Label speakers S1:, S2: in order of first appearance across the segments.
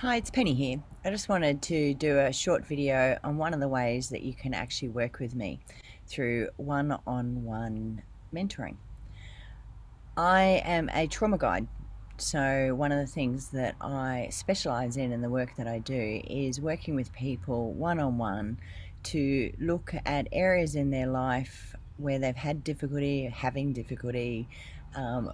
S1: Hi, it's Penny here. I just wanted to do a short video on one of the ways that you can actually work with me through one-on-one mentoring. I am a trauma guide, so one of the things that I specialize in the work that I do is working with people one-on-one to look at areas in their life where they've had difficulty, having difficulty,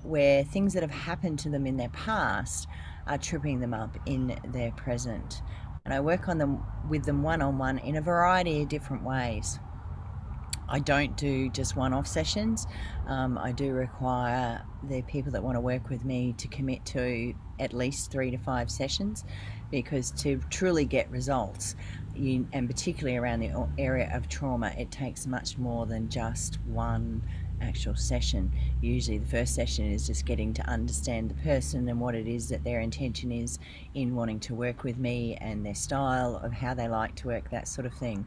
S1: where things that have happened to them in their past are tripping them up in their present. And I work on them with them one-on-one in a variety of different ways. I don't do just one-off sessions. I do require the people that want to work with me to commit to at least 3 to 5 sessions, because to truly get results, and particularly around the area of trauma, it takes much more than just one actual session. Usually the first session is just getting to understand the person and what it is that their intention is in wanting to work with me, and their style of how they like to work, that sort of thing.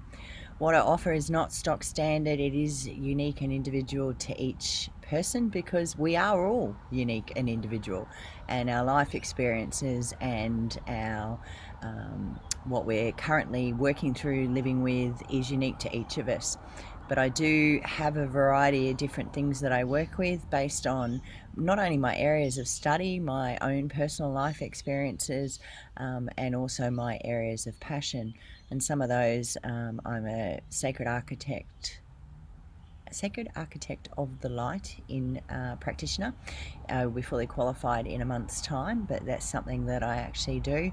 S1: What I offer is not stock standard. It is unique and individual to each person, because we are all unique and individual, and our life experiences and our what we're currently working through living with is unique to each of us. But I do have a variety of different things that I work with based on not only my areas of study, my own personal life experiences, and also my areas of passion. And some of those, I'm a sacred architect of the light in practitioner. We're fully qualified in a month's time, but that's something that I actually do.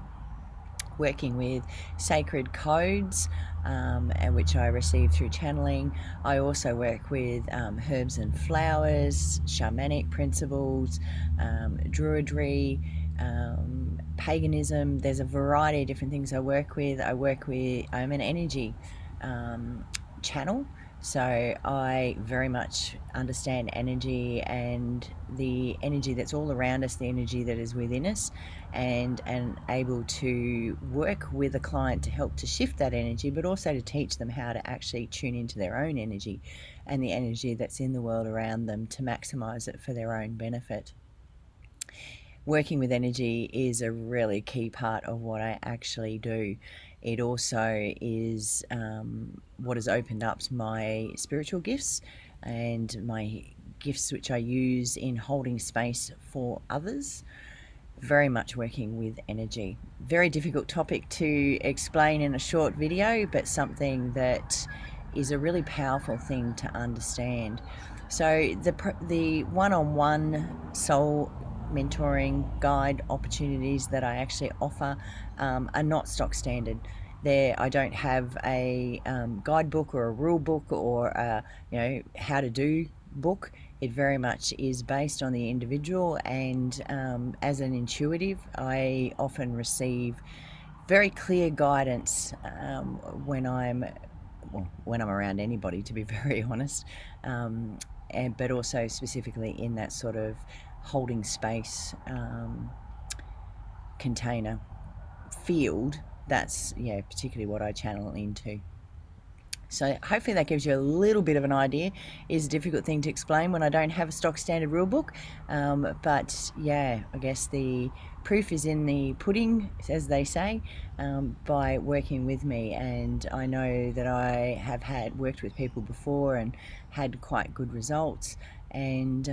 S1: Working with sacred codes, which I receive through channeling. I also work with herbs and flowers, shamanic principles, druidry, paganism. There's a variety of different things I work with. I'm an energy channel, so I very much understand energy and the energy that's all around us, the energy that is within us, and able to work with a client to help to shift that energy, but also to teach them how to actually tune into their own energy and the energy that's in the world around them to maximize it for their own benefit. Working with energy is a really key part of what I actually do. It also is what has opened up my spiritual gifts and my gifts which I use in holding space for others. Very much working with energy. Very difficult topic to explain in a short video, but something that is a really powerful thing to understand. So the one-on-one soul mentoring guide opportunities that I actually offer are not stock standard. I don't have a guidebook or a rule book or a, how to do book. It very much is based on the individual, and as an intuitive, I often receive very clear guidance when I'm around anybody, to be very honest, but also specifically in that sort of holding space container field. That's particularly what I channel into. So hopefully that gives you a little bit of an idea. It's a difficult thing to explain when I don't have a stock standard rule book, but yeah, I guess the proof is in the pudding, as they say, by working with me. And I know that I have worked with people before and had quite good results, and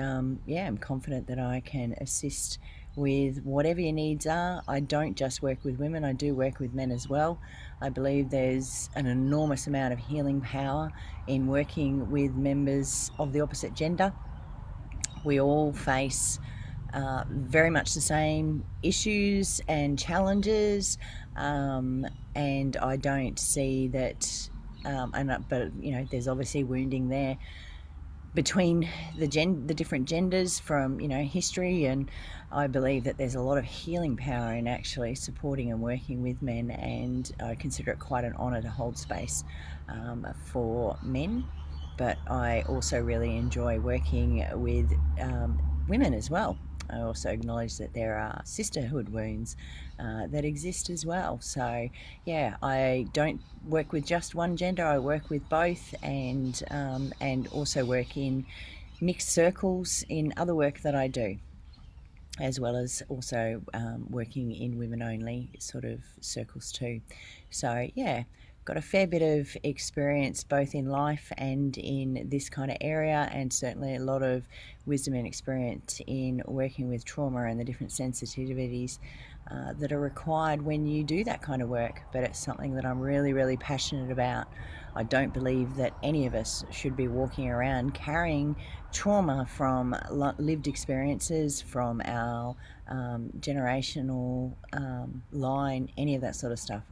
S1: yeah, I'm confident that I can assist with whatever your needs are. I don't just work with women, I do work with men as well. I believe there's an enormous amount of healing power in working with members of the opposite gender. We all face very much the same issues and challenges, and I don't see that, but there's obviously wounding there between the different genders from history, and I believe that there's a lot of healing power in actually supporting and working with men, and I consider it quite an honour to hold space for men. But I also really enjoy working with women as well. I also acknowledge that there are sisterhood wounds that exist as well. So yeah, I don't work with just one gender. I work with both, and also work in mixed circles in other work that I do. as well as also working in women only sort of circles too. So yeah, got a fair bit of experience both in life and in this kind of area, and certainly a lot of wisdom and experience in working with trauma and the different sensitivities that are required when you do that kind of work. But it's something that I'm really, really passionate about. I don't believe that any of us should be walking around carrying trauma from lived experiences, from our generational line, any of that sort of stuff.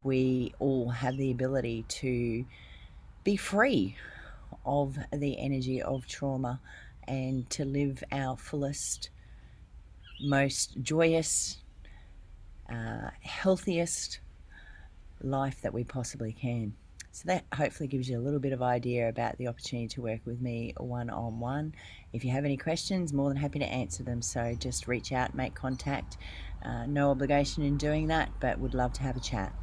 S1: We all have the ability to be free of the energy of trauma and to live our fullest, most joyous, healthiest life that we possibly can. So that hopefully gives you a little bit of idea about the opportunity to work with me one-on-one. If you have any questions, more than happy to answer them. So just reach out, make contact. No obligation in doing that, but would love to have a chat.